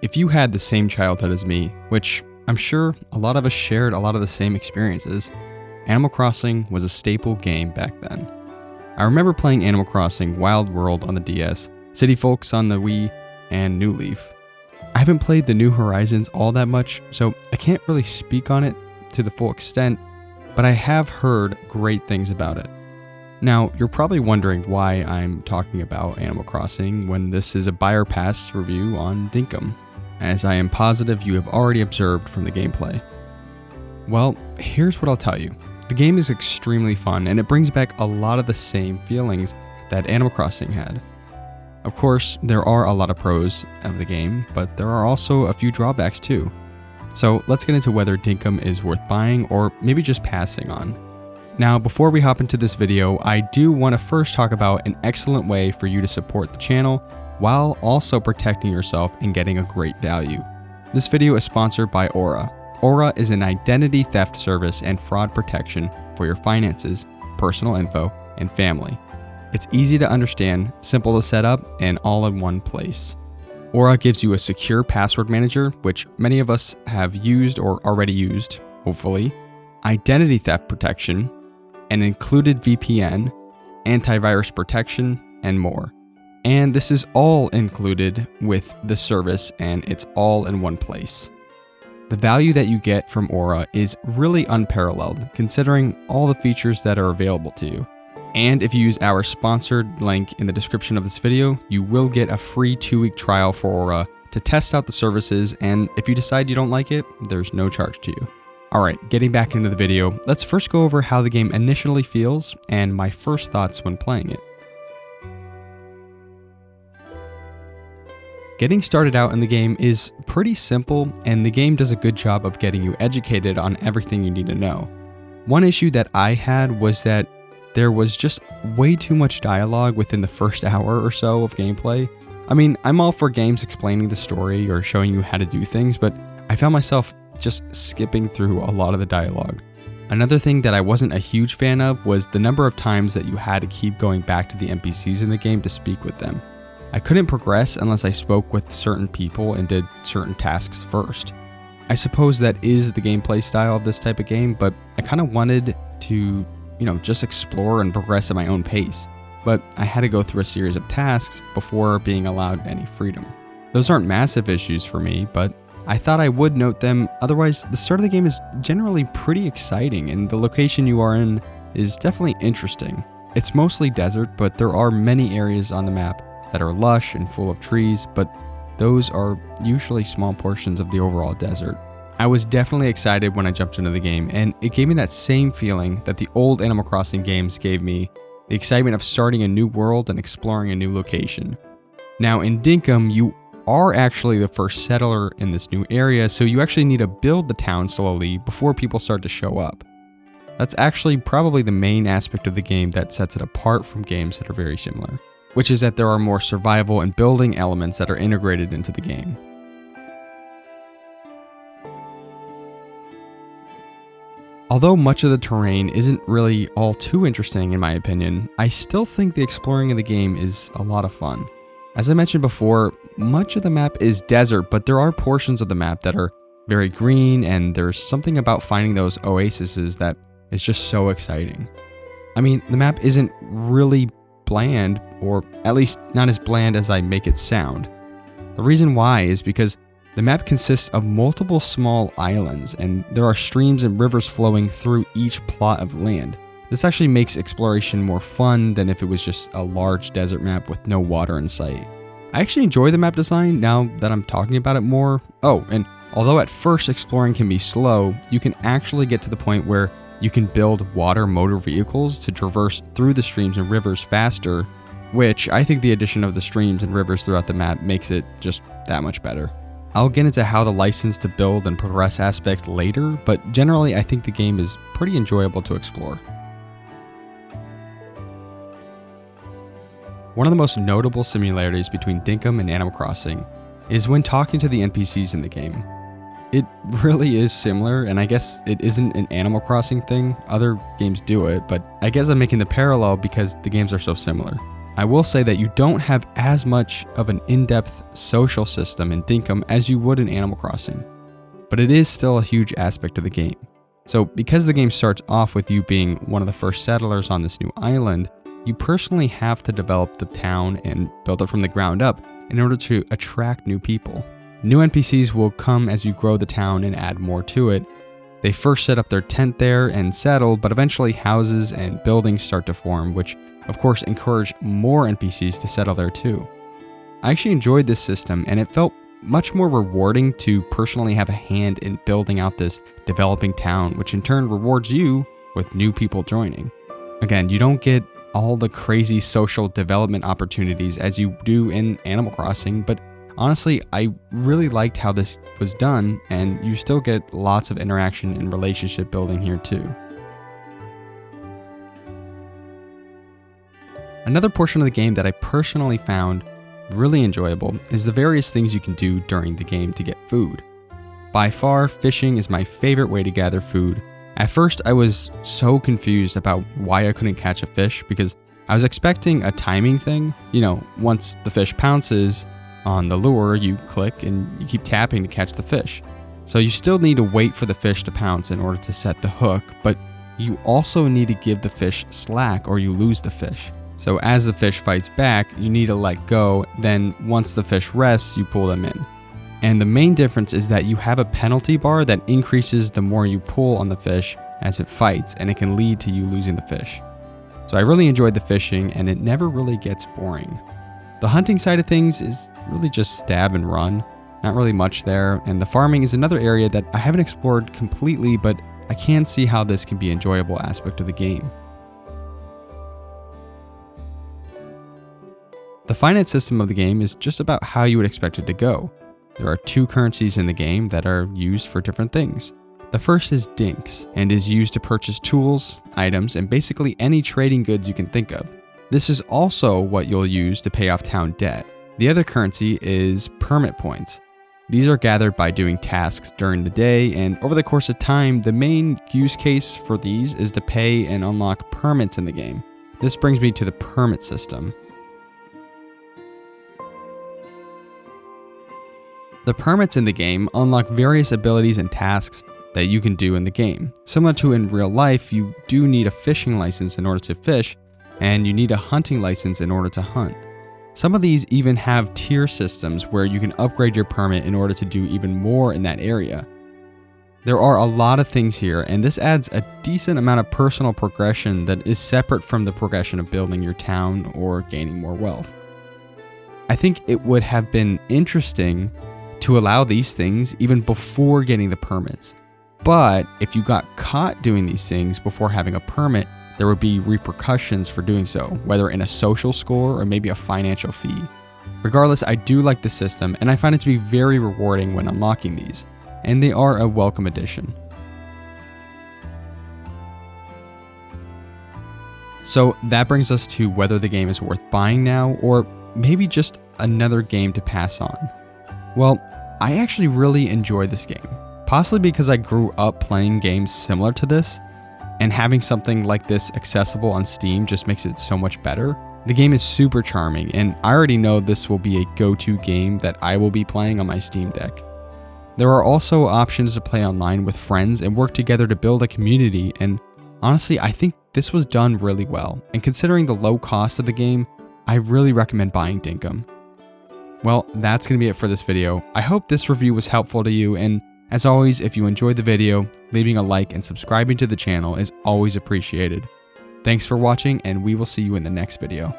If you had the same childhood as me, which I'm sure a lot of us shared a lot of the same experiences, Animal Crossing was a staple game back then. I remember playing Animal Crossing Wild World on the DS, City Folks on the Wii, and New Leaf. I haven't played the New Horizons all that much, so I can't really speak on it to the full extent, but I have heard great things about it. Now, you're probably wondering why I'm talking about Animal Crossing when this is a Buyer Pass review on Dinkum, as I am positive you have already observed from the gameplay. Well, here's what I'll tell you. The game is extremely fun, and it brings back a lot of the same feelings that Animal Crossing had. Of course, there are a lot of pros of the game, but there are also a few drawbacks too. So let's get into whether Dinkum is worth buying or maybe just passing on. Now, before we hop into this video, I do want to first talk about an excellent way for you to support the channel while also protecting yourself and getting a great value. This video is sponsored by Aura. Aura is an identity theft service and fraud protection for your finances, personal info, and family. It's easy to understand, simple to set up, and all in one place. Aura gives you a secure password manager, which many of us have used or already used, hopefully, identity theft protection, an included VPN, antivirus protection, and more. And this is all included with the service, and it's all in one place. The value that you get from Aura is really unparalleled, considering all the features that are available to you. And if you use our sponsored link in the description of this video, you will get a free 2-week trial for Aura to test out the services, and if you decide you don't like it, there's no charge to you. Alright, getting back into the video, let's first go over how the game initially feels and my first thoughts when playing it. Getting started out in the game is pretty simple, and the game does a good job of getting you educated on everything you need to know. One issue that I had was that there was just way too much dialogue within the first hour or so of gameplay. I mean, I'm all for games explaining the story or showing you how to do things, but I found myself just skipping through a lot of the dialogue. Another thing that I wasn't a huge fan of was the number of times that you had to keep going back to the NPCs in the game to speak with them. I couldn't progress unless I spoke with certain people and did certain tasks first. I suppose that is the gameplay style of this type of game, but I kind of wanted to, just explore and progress at my own pace. But I had to go through a series of tasks before being allowed any freedom. Those aren't massive issues for me, but I thought I would note them. Otherwise, the start of the game is generally pretty exciting, and the location you are in is definitely interesting. It's mostly desert, but there are many areas on the map that are lush and full of trees, but those are usually small portions of the overall desert. I was definitely excited when I jumped into the game, and it gave me that same feeling that the old Animal Crossing games gave me, the excitement of starting a new world and exploring a new location. Now in Dinkum, you are actually the first settler in this new area, so you actually need to build the town slowly before people start to show up. That's actually probably the main aspect of the game that sets it apart from games that are very similar, which is that there are more survival and building elements that are integrated into the game. Although much of the terrain isn't really all too interesting in my opinion, I still think the exploring of the game is a lot of fun. As I mentioned before, much of the map is desert, but there are portions of the map that are very green, and there's something about finding those oases that is just so exciting. I mean, the map isn't really bland, or at least not as bland as I make it sound. The reason why is because the map consists of multiple small islands, and there are streams and rivers flowing through each plot of land. This actually makes exploration more fun than if it was just a large desert map with no water in sight. I actually enjoy the map design now that I'm talking about it more. Oh, and although at first exploring can be slow, you can actually get to the point where you can build water motor vehicles to traverse through the streams and rivers faster, which I think the addition of the streams and rivers throughout the map makes it just that much better. I'll get into how the license to build and progress aspect later, but generally I think the game is pretty enjoyable to explore. One of the most notable similarities between Dinkum and Animal Crossing is when talking to the NPCs in the game. It really is similar, and I guess it isn't an Animal Crossing thing. Other games do it, but I guess I'm making the parallel because the games are so similar. I will say that you don't have as much of an in-depth social system in Dinkum as you would in Animal Crossing, but it is still a huge aspect of the game. So because the game starts off with you being one of the first settlers on this new island, you personally have to develop the town and build it from the ground up in order to attract new people. New NPCs will come as you grow the town and add more to it. They first set up their tent there and settle, but eventually houses and buildings start to form, which of course encourage more NPCs to settle there too. I actually enjoyed this system, and it felt much more rewarding to personally have a hand in building out this developing town, which in turn rewards you with new people joining. Again, you don't get all the crazy social development opportunities as you do in Animal Crossing, but honestly, I really liked how this was done, and you still get lots of interaction and relationship building here too. Another portion of the game that I personally found really enjoyable is the various things you can do during the game to get food. By far, fishing is my favorite way to gather food. At first, I was so confused about why I couldn't catch a fish because I was expecting a timing thing. You know, once the fish pounces on the lure, you click and you keep tapping to catch the fish. So you still need to wait for the fish to pounce in order to set the hook, but you also need to give the fish slack or you lose the fish. So as the fish fights back, you need to let go, then once the fish rests, you pull them in. And the main difference is that you have a penalty bar that increases the more you pull on the fish as it fights, and it can lead to you losing the fish. So I really enjoyed the fishing, and it never really gets boring. The hunting side of things is really just stab and run, not really much there, and the farming is another area that I haven't explored completely, but I can see how this can be an enjoyable aspect of the game. The finance system of the game is just about how you would expect it to go. There are two currencies in the game that are used for different things. The first is Dinks, and is used to purchase tools, items, and basically any trading goods you can think of. This is also what you'll use to pay off town debt. The other currency is permit points. These are gathered by doing tasks during the day, and over the course of time, the main use case for these is to pay and unlock permits in the game. This brings me to the permit system. The permits in the game unlock various abilities and tasks that you can do in the game. Similar to in real life, you do need a fishing license in order to fish, and you need a hunting license in order to hunt. Some of these even have tier systems where you can upgrade your permit in order to do even more in that area. There are a lot of things here, and this adds a decent amount of personal progression that is separate from the progression of building your town or gaining more wealth. I think it would have been interesting to allow these things even before getting the permits. But if you got caught doing these things before having a permit, there would be repercussions for doing so, whether in a social score or maybe a financial fee. Regardless, I do like the system, and I find it to be very rewarding when unlocking these, and they are a welcome addition. So that brings us to whether the game is worth buying now, or maybe just another game to pass on. Well, I actually really enjoy this game, possibly because I grew up playing games similar to this, and having something like this accessible on Steam just makes it so much better. The game is super charming, and I already know this will be a go-to game that I will be playing on my Steam Deck. There are also options to play online with friends and work together to build a community, and honestly, I think this was done really well, and considering the low cost of the game, I really recommend buying Dinkum. Well, that's going to be it for this video. I hope this review was helpful to you, and as always, if you enjoyed the video, leaving a like and subscribing to the channel is always appreciated. Thanks for watching, and we will see you in the next video.